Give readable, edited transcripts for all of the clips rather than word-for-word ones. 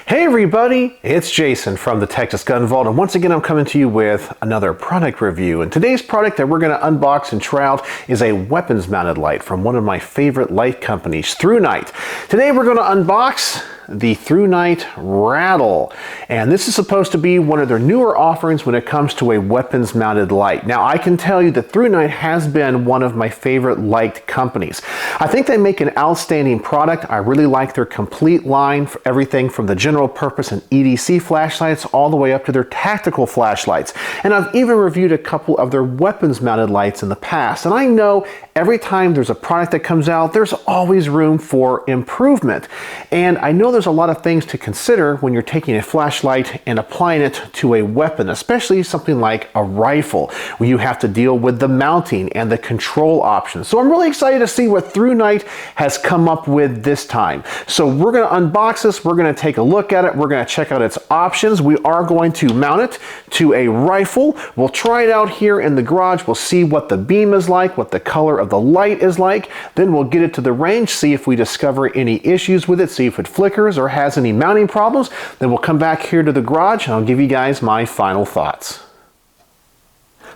Hey everybody, it's Jason from the Texas Gun Vault, and once again I'm coming to you with another product review. And today's product that we're going to unbox and try out is a weapons mounted light from one of my favorite light companies, Thrunite. Today we're going to unbox the Thrunite Ratel, and this is supposed to be one of their newer offerings when it comes to a weapons mounted light. Now I can tell you that Thrunite has been one of my favorite light companies. I think they make an outstanding product. I really like their complete line, for everything from the general purpose and EDC flashlights all the way up to their tactical flashlights. And I've even reviewed a couple of their weapons mounted lights in the past, and I know every time there's a product that comes out, there's always room for improvement. And I know there's a lot of things to consider when you're taking a flashlight and applying it to a weapon, especially something like a rifle, where you have to deal with the mounting and the control options. So I'm really excited to see what Thrunite has come up with this time. So we're going to unbox this, we're going to take a look at it, we're going to check out its options. We are going to mount it to a rifle. We'll try it out here in the garage. We'll see what the beam is like, what the color of the light is like. Then we'll get it to the range, see if we discover any issues with it, see if it flickers or has any mounting problems. Then we'll come back here to the garage and I'll give you guys my final thoughts.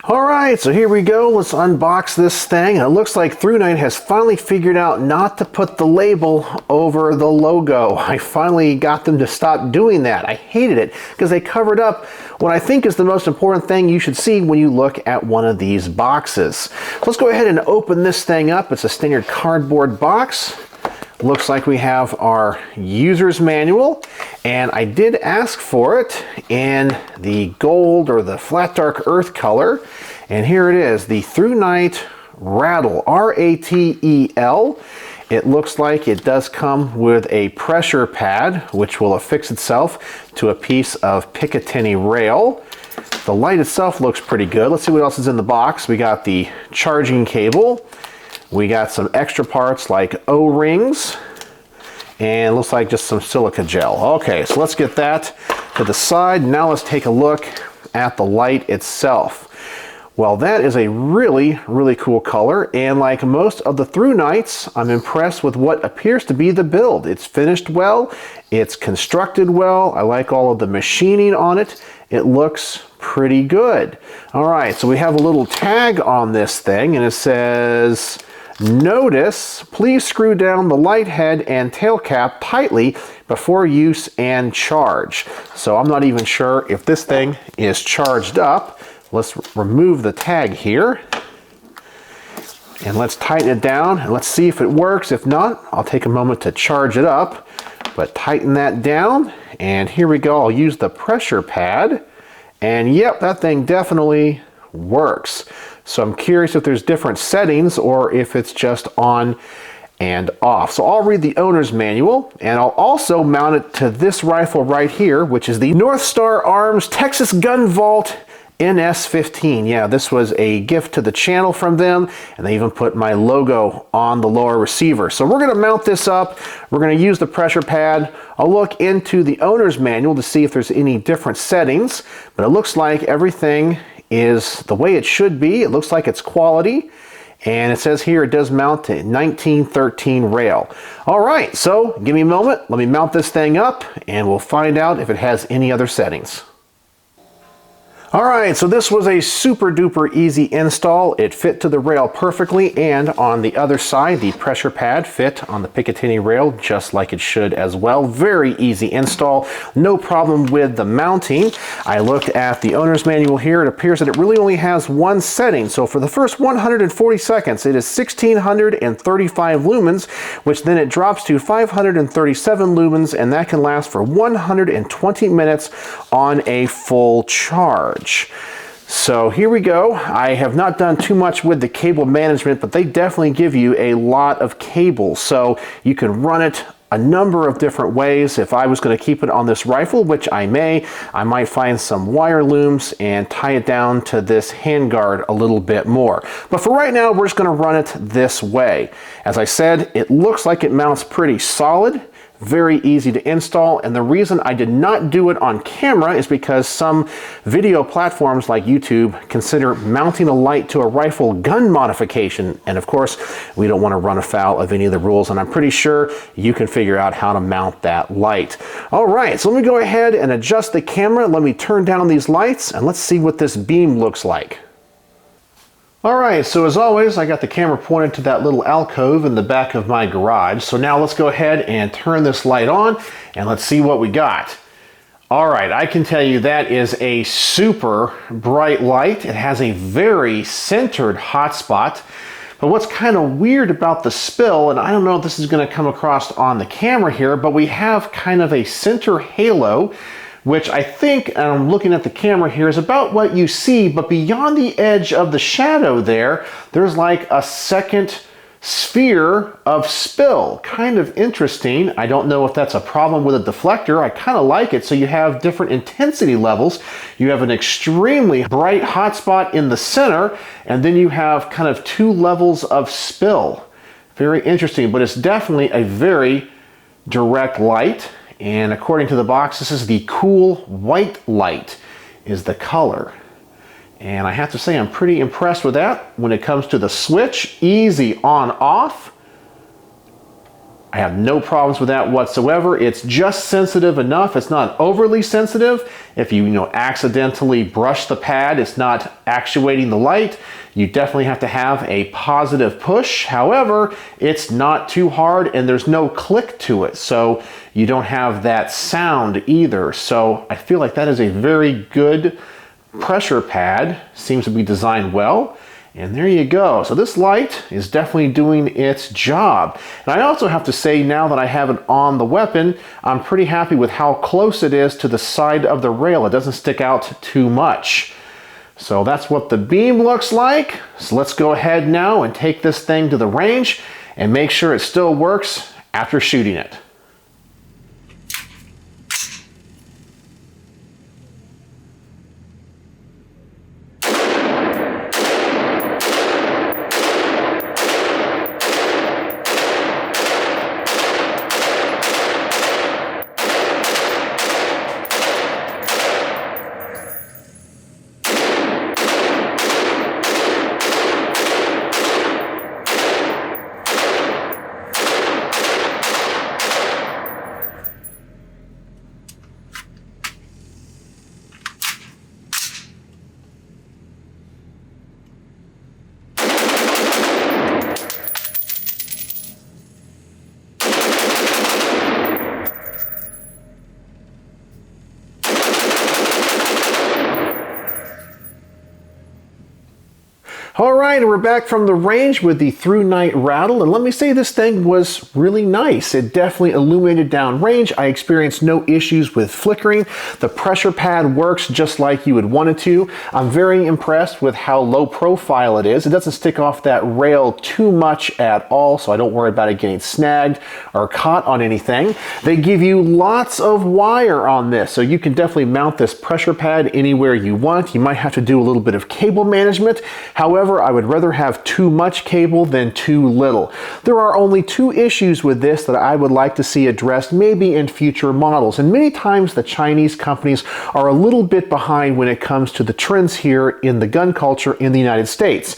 Alright, so here we go. Let's unbox this thing. It looks like Thrunite has finally figured out not to put the label over the logo. I finally got them to stop doing that. I hated it because they covered up what I think is the most important thing you should see when you look at one of these boxes. Let's go ahead and open this thing up. It's a standard cardboard box. Looks like we have our user's manual, and I did ask for it in the gold or the flat dark earth color, and here it is, the Thrunite Ratel, R-A-T-E-L. It looks like it does come with a pressure pad, which will affix itself to a piece of Picatinny rail. The light itself looks pretty good. Let's see what else is in the box. We got the charging cable. We got some extra parts like O-rings, and it looks like just some silica gel. Okay, so let's get that to the side. Now let's take a look at the light itself. Well, that is a really, really cool color, and like most of the Thrunites, I'm impressed with what appears to be the build. It's finished well, it's constructed well, I like all of the machining on it. It looks pretty good. All right, so we have a little tag on this thing, and it says, "Notice, please screw down the light head and tail cap tightly before use and charge." So I'm not even sure if this thing is charged up. Let's remove the tag here. And let's tighten it down and let's see if it works. If not, I'll take a moment to charge it up. But tighten that down, and here we go. I'll use the pressure pad. And yep, that thing definitely works. So I'm curious if there's different settings or if it's just on and off. So I'll read the owner's manual, and I'll also mount it to this rifle right here, which is the North Star Arms Texas Gun Vault NS15. Yeah, this was a gift to the channel from them, and they even put my logo on the lower receiver. So we're going to mount this up. We're going to use the pressure pad. I'll look into the owner's manual to see if there's any different settings, but it looks like everything is the way it should be. It looks like it's quality, and it says here it does mount to 1913 rail. All right, so give me a moment. Let me mount this thing up, and we'll find out if it has any other settings. All right, so this was a super duper easy install. It fit to the rail perfectly, and on the other side, the pressure pad fit on the Picatinny rail just like it should as well. Very easy install, no problem with the mounting. I looked at the owner's manual here. It appears that it really only has one setting. So for the first 140 seconds, it is 1635 lumens, which then it drops to 537 lumens, and that can last for 120 minutes on a full charge. So here we go. I have not done too much with the cable management, but they definitely give you a lot of cables. So you can run it a number of different ways. If I was going to keep it on this rifle, which I might find some wire looms and tie it down to this handguard a little bit more. But for right now, we're just going to run it this way. As I said, it looks like it mounts pretty solid. very easy to install, and the reason I did not do it on camera is because some video platforms like YouTube consider mounting a light to a rifle gun modification, and of course we don't want to run afoul of any of the rules, and I'm pretty sure you can figure out how to mount that light. Alright, so let me go ahead and adjust the camera, let me turn down these lights, and let's see what this beam looks like. Alright, so as always, I got the camera pointed to that little alcove in the back of my garage. So now let's go ahead and turn this light on and let's see what we got. Alright, I can tell you that is a super bright light. It has a very centered hotspot. But what's kind of weird about the spill, and I don't know if this is going to come across on the camera here, but we have kind of a center halo, which I think, and I'm looking at the camera here, is about what you see, but beyond the edge of the shadow there's like a second sphere of spill. Kind of interesting. I don't know if that's a problem with a deflector. I kind of like it. So you have different intensity levels. You have an extremely bright hotspot in the center, and then you have kind of two levels of spill. Very interesting, but it's definitely a very direct light. And according to the box, this is the cool white light is the color. And I have to say I'm pretty impressed with that. When it comes to the switch, easy on off. I have no problems with that whatsoever. It's just sensitive enough. It's not overly sensitive. If you accidentally brush the pad, it's not actuating the light. You definitely have to have a positive push. However, it's not too hard and there's no click to it. So you don't have that sound either. So I feel like that is a very good pressure pad. Seems to be designed well. And there you go. So this light is definitely doing its job. And I also have to say, now that I have it on the weapon, I'm pretty happy with how close it is to the side of the rail. It doesn't stick out too much. So that's what the beam looks like. So let's go ahead now and take this thing to the range and make sure it still works after shooting it. Alright, we're back from the range with the Thrunite Ratel, and let me say this thing was really nice. It definitely illuminated down range. I experienced no issues with flickering. The pressure pad works just like you would want it to. I'm very impressed with how low profile it is. It doesn't stick off that rail too much at all, so I don't worry about it getting snagged or caught on anything. They give you lots of wire on this, so you can definitely mount this pressure pad anywhere you want. You might have to do a little bit of cable management. However, I would rather have too much cable than too little. There are only two issues with this that I would like to see addressed maybe in future models, and many times the Chinese companies are a little bit behind when it comes to the trends here in the gun culture in the United States.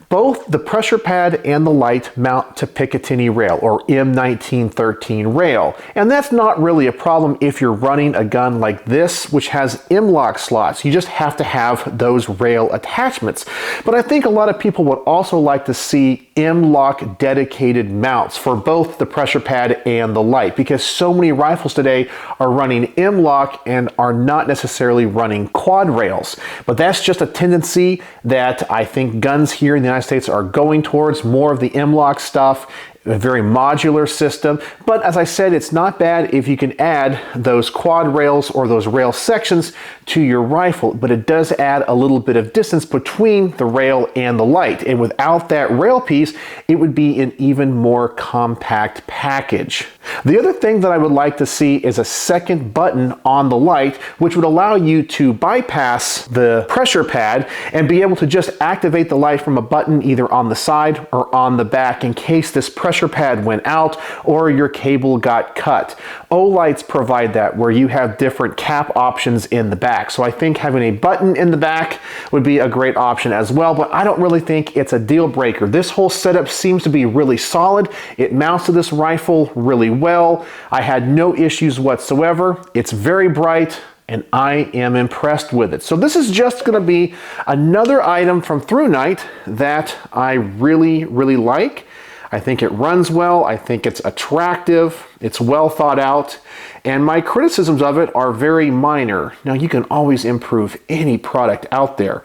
Both the pressure pad and the light mount to Picatinny rail, or M1913 rail. And that's not really a problem if you're running a gun like this, which has M-lock slots. You just have to have those rail attachments. But I think a lot of people would also like to see M-lock dedicated mounts for both the pressure pad and the light, because so many rifles today are running M-lock and are not necessarily running quad rails. But that's just a tendency that I think guns here in the United States are going towards, more of the M-lock stuff, a very modular system. But as I said, it's not bad if you can add those quad rails or those rail sections to your rifle, but it does add a little bit of distance between the rail and the light. And without that rail piece, it would be an even more compact package. The other thing that I would like to see is a second button on the light, which would allow you to bypass the pressure pad and be able to just activate the light from a button either on the side or on the back in case this pressure pad went out or your cable got cut. O-lights provide that, where you have different cap options in the back. So I think having a button in the back would be a great option as well, but I don't really think it's a deal breaker. This whole setup seems to be really solid. It mounts to this rifle really well. I had no issues whatsoever. It's very bright, and I am impressed with it. So this is just gonna be another item from Thrunite that I really, really like. I think it runs well, I think it's attractive, it's well thought out, and my criticisms of it are very minor. Now, you can always improve any product out there,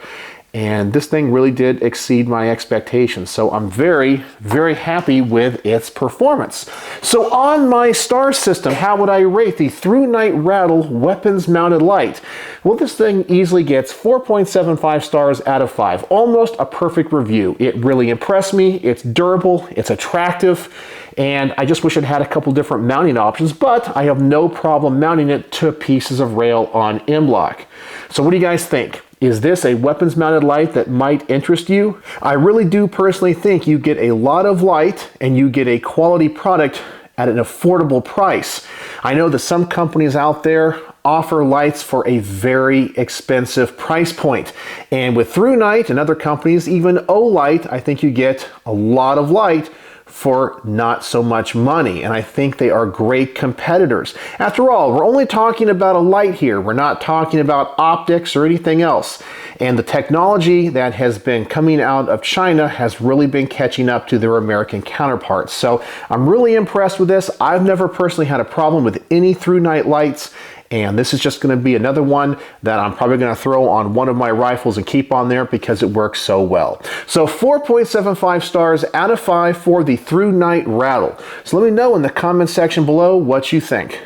and this thing really did exceed my expectations. So I'm very, very happy with its performance. So on my star system, how would I rate the Thrunite Ratel weapons mounted light? Well, this thing easily gets 4.75 stars out of 5. Almost a perfect review. It really impressed me. It's durable, it's attractive, and I just wish it had a couple different mounting options, but I have no problem mounting it to pieces of rail on M-LOK. So what do you guys think? Is this a weapons mounted light that might interest you? I really do personally think you get a lot of light and you get a quality product at an affordable price. I know that some companies out there offer lights for a very expensive price point. And with Thrunite and other companies, even O-Light, I think you get a lot of light for not so much money, and I think they are great competitors. After all, we're only talking about a light here. We're not talking about optics or anything else. And the technology that has been coming out of China has really been catching up to their American counterparts. So I'm really impressed with this. I've never personally had a problem with any Thrunite lights, and this is just going to be another one that I'm probably going to throw on one of my rifles and keep on there because it works so well. So 4.75 stars out of 5 for the Thrunite Ratel. So let me know in the comment section below what you think.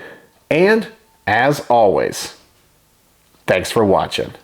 And as always, thanks for watching.